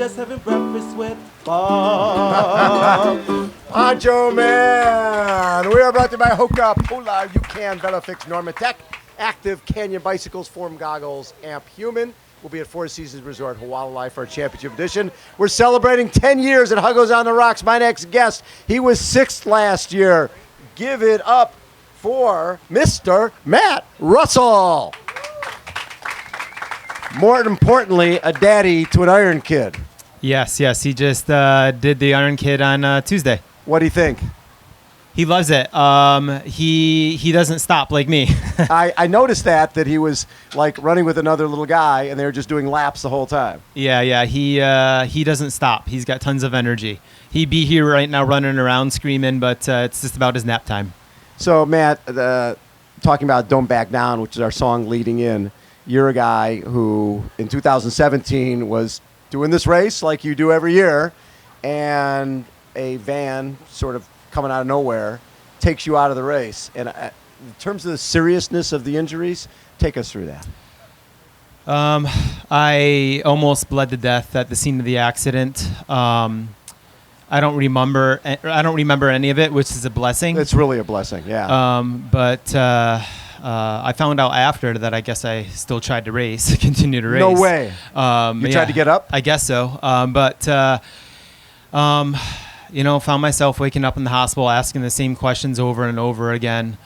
just having breakfast with Bob. Poncho Man. We are brought to you by HOKA, Polar, UCAN, Velofix, Normatec, Active, Canyon Bicycles, Form Goggles, Amp Human. We'll be at Four Seasons Resort, Hualalai for our championship edition. We're celebrating 10 years at Huggo's on the Rocks. My next guest, he was 6th last year. Give it up for Mr. Matt Russell. More importantly, a daddy to an Iron Kid. Yes. He just did the Iron Kid on Tuesday. What do you think? He loves it. He doesn't stop like me. I noticed that he was like running with another little guy, and they were just doing laps the whole time. Yeah. He doesn't stop. He's got tons of energy. He'd be here right now running around screaming, but it's just about his nap time. So, Matt, talking about Don't Back Down, which is our song leading in, you're a guy who in 2017 was doing this race like you do every year, and a van sort of coming out of nowhere takes you out of the race. And in terms of the seriousness of the injuries, take us through that. I almost bled to death at the scene of the accident. I don't remember any of it, which is a blessing. It's really a blessing, yeah. But I found out after that I guess I still tried to race, continue to race. No way. You tried to get up? I guess so. Found myself waking up in the hospital asking the same questions over and over again.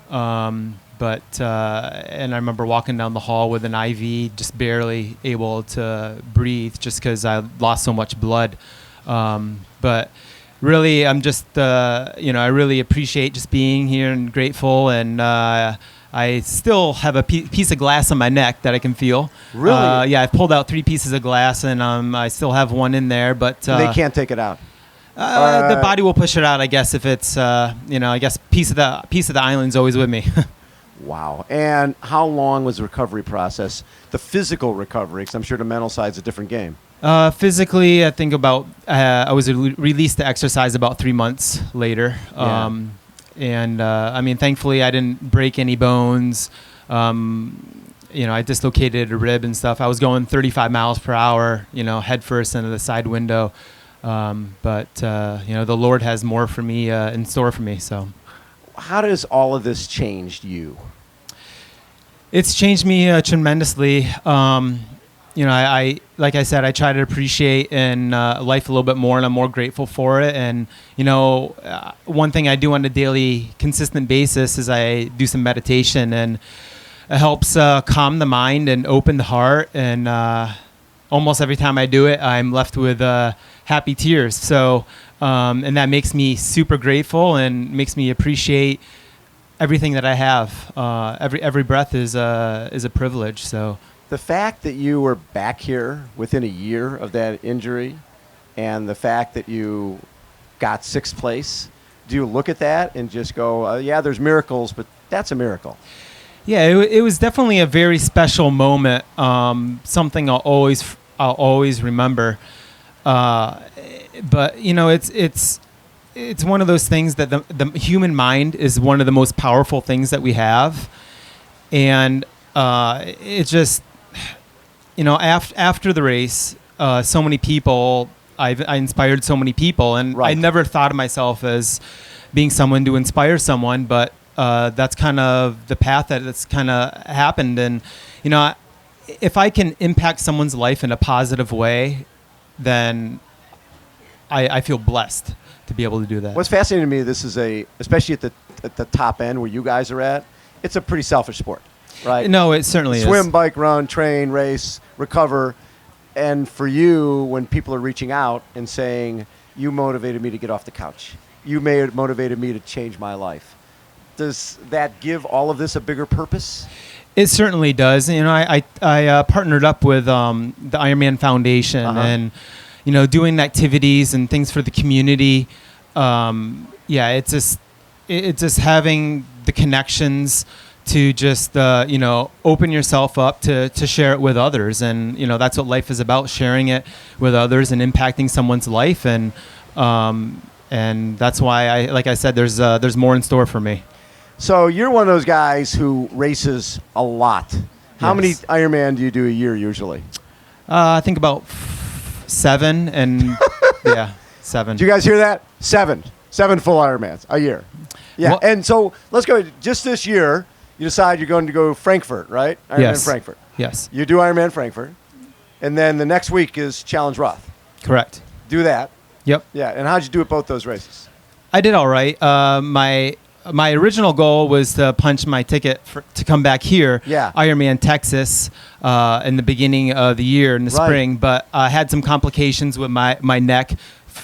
And I remember walking down the hall with an IV, just barely able to breathe just because I lost so much blood. But really, I'm just, I really appreciate just being here and grateful. And I still have a piece of glass on my neck that I can feel. Really? Yeah, I've pulled out 3 pieces of glass, and I still have one in there. But they can't take it out. The body will push it out, I guess, if it's, I guess piece of the island's always with me. Wow. And how long was the recovery process, the physical recovery? Because I'm sure the mental side's a different game. Physically, I think about, I was released to exercise about 3 months later. Yeah. Thankfully, I didn't break any bones. I dislocated a rib and stuff. I was going 35 miles per hour, head first into the side window. The Lord has more for me in store for me. So, how does all of this change you? It's changed me tremendously. I like I said, I try to appreciate in life a little bit more, and I'm more grateful for it. And one thing I do on a daily, consistent basis is I do some meditation, and it helps calm the mind and open the heart. And almost every time I do it, I'm left with happy tears. So, and that makes me super grateful and makes me appreciate everything that I have. Every breath is a privilege. So. The fact that you were back here within a year of that injury, and the fact that you got 6th place, do you look at that and just go, yeah, there's miracles, but that's a miracle? Yeah, it was definitely a very special moment. Something I'll always remember. But it's one of those things that the human mind is one of the most powerful things that we have, and it just. After the race, so many people, I inspired so many people, and right. I never thought of myself as being someone to inspire someone, but that's kind of the path that's kind of happened. And, if I can impact someone's life in a positive way, then I feel blessed to be able to do that. What's fascinating to me, this is especially at the top end where you guys are at, it's a pretty selfish sport. Right. No, it certainly is. Swim, bike, run, train, race, recover. And for you, when people are reaching out and saying, you motivated me to get off the couch, you motivated me to change my life, does that give all of this a bigger purpose? It certainly does. I partnered up with the Ironman Foundation, and, doing activities and things for the community. It's just having the connections to just, open yourself up to share it with others. And, that's what life is about, sharing it with others and impacting someone's life. And that's why, like I said, there's more in store for me. So you're one of those guys who races a lot. How many Ironman do you do a year usually? I think about 7 and yeah, 7. Do you guys hear that? 7 full Ironmans a year. Yeah, Well- and so let's go. Just this year, you decide you're going to go Frankfurt, right? Ironman Yes. Frankfurt. Yes, You do Ironman Frankfurt, and then the next week is Challenge Roth. correct. Do that. Yep. Yeah, and how'd you do at both those races? I did all right. My original goal was to punch my ticket to come back here, Yeah. Ironman Texas, in the beginning of the year in the Right. spring. But I had some complications with my neck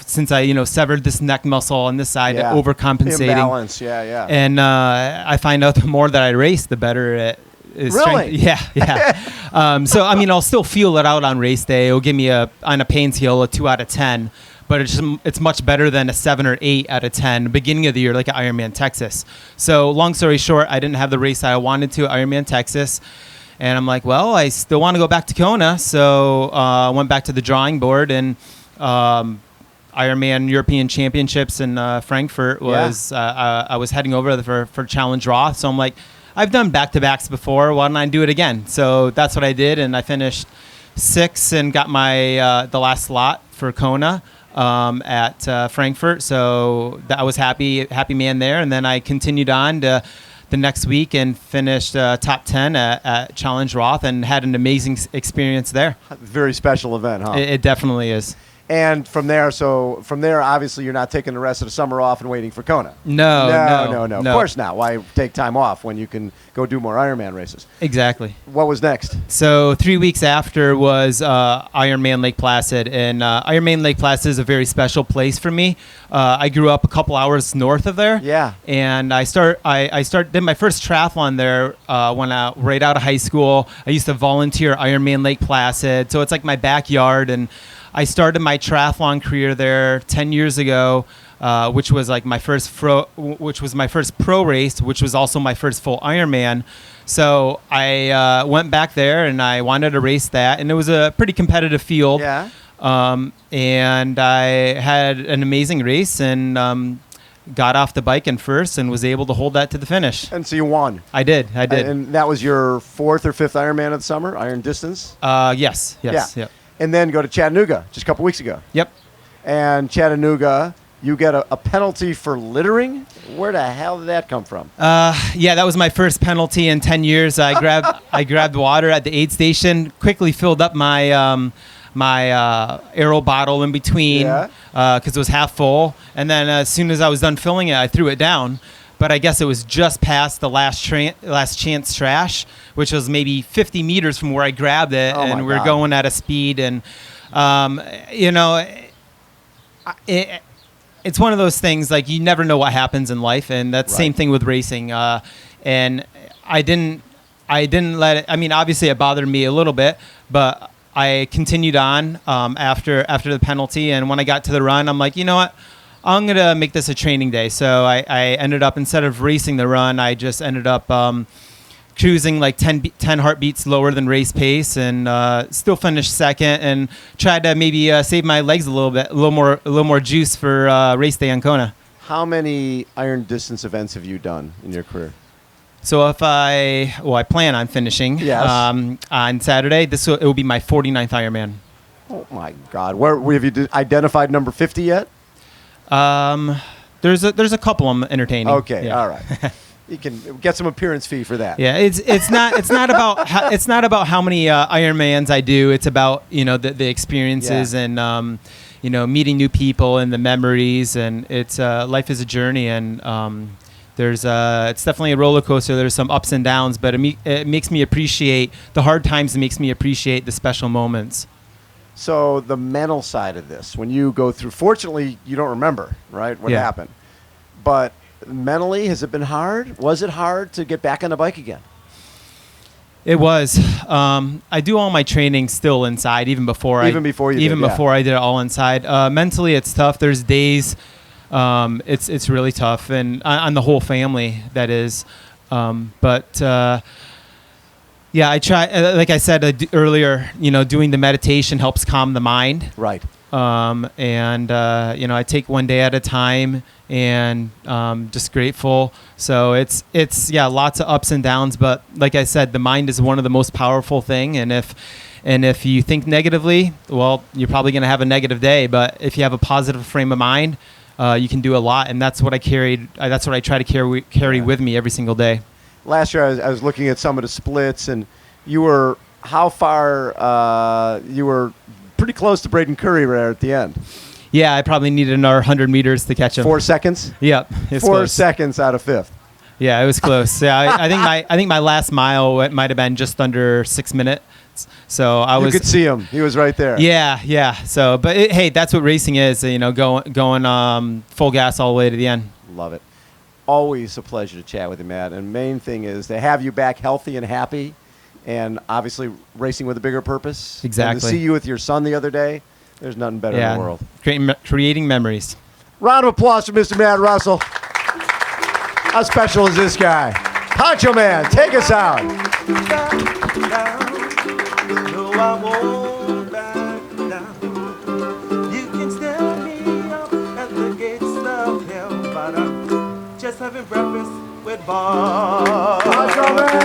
since I severed this neck muscle on this side, Yeah. overcompensating. Imbalance, yeah. And I find out the more that I race, the better it is. Really? Yeah. So I mean, I'll still feel it out on race day. It'll give me on a pain scale a 2 out of 10. But it's much better than a 7 or 8 out of 10 beginning of the year, like at Ironman Texas. So long story short, I didn't have the race I wanted to at Ironman Texas. And I'm like, well, I still want to go back to Kona. So I went back to the drawing board, and Ironman European Championships in Frankfurt was, I was heading over for Challenge Roth. So I'm like, I've done back-to-backs before. Why don't I do it again? So that's what I did. And I finished 6th and got my the last slot for Kona. At Frankfurt, so I was happy man there, and then I continued on to the next week and finished top 10 at Challenge Roth, and had an amazing experience there. Very special event, huh? It definitely is. And from there, obviously, you're not taking the rest of the summer off and waiting for Kona. No. Of course not. Why take time off when you can go do more Ironman races? Exactly. What was next? So 3 weeks after was Ironman Lake Placid, and Ironman Lake Placid is a very special place for me. I grew up a couple hours north of there. Yeah. And I did my first triathlon there right out of high school. I used to volunteer at Ironman Lake Placid, so it's like my backyard. And I started my triathlon career there 10 years ago, which was like my first pro race, which was also my first full Ironman. So I went back there and I wanted to race that, and it was a pretty competitive field. Yeah. And I had an amazing race and got off the bike in first and was able to hold that to the finish. And so you won. I did. And that was your 4th or 5th Ironman of the summer, Iron Distance? Yes. Yeah. Yep. And then go to Chattanooga just a couple weeks ago. Yep. And Chattanooga, you get a penalty for littering? Where the hell did that come from? Yeah, that was my first penalty in 10 years. I grabbed water at the aid station, quickly filled up my my Aero bottle in between because it was half full. And then as soon as I was done filling it, I threw it down. But I guess it was just past the last chance trash, which was maybe 50 meters from where I grabbed it. And we were going at a speed. And, it's one of those things, like, you never know what happens in life. And that's the same thing with racing. And I didn't let it, I mean, obviously it bothered me a little bit, but I continued on after the penalty. And when I got to the run, I'm like, you know what? I'm going to make this a training day. So I ended up, instead of racing the run, I just ended up cruising like 10 heartbeats lower than race pace, and still finished second, and tried to maybe save my legs a little bit, a little more juice for race day on Kona. How many Iron Distance events have you done in your career? So I plan on finishing on Saturday. It will be my 49th Ironman. Oh my God! Where have you identified number 50 yet? There's a couple I'm entertaining. Okay, all right. You can get some appearance fee for that. Yeah, it's not about how many Ironmans I do. It's about the experiences and meeting new people and the memories, and it's life is a journey, and it's definitely a roller coaster. There's some ups and downs, but it makes me appreciate the hard times. It makes me appreciate the special moments. So the mental side of this, when you go through, fortunately, you don't remember, right, what happened. But mentally, has it been hard? Was it hard to get back on the bike again? It was. I do all my training still inside, even before I did it all inside. Mentally, it's tough. There's days it's really tough, and on the whole family, that is. Yeah, I try. Like I said earlier, doing the meditation helps calm the mind. Right. I take one day at a time, and just grateful. So it's lots of ups and downs. But like I said, the mind is one of the most powerful thing. And if And if you think negatively, well, you're probably going to have a negative day. But if you have a positive frame of mind, you can do a lot. And that's what I carried. That's what I try to carry with me every single day. Last year, I was looking at some of the splits, and you were how far? You were pretty close to Braden Curry right at the end. Yeah, I probably needed another 100 meters to catch him. 4 seconds? Yep. 4 close. seconds out of fifth. Yeah, it was close. Yeah, I think my last mile might have been just under 6 minutes. So You could see him. He was right there. Yeah. So, but hey, that's what racing is. Going full gas all the way to the end. Love it. Always a pleasure to chat with you, Matt. And main thing is to have you back healthy and happy, and obviously racing with a bigger purpose. Exactly. And to see you with your son the other day, there's nothing better in the world. Creating memories. Round of applause for Mr. Matt Russell. How special is this guy? Poncho Man, take us out. No, I won't back down. You can stand me up at the gates of hell, but I'm just having breakfast with Bob. Poncho Man!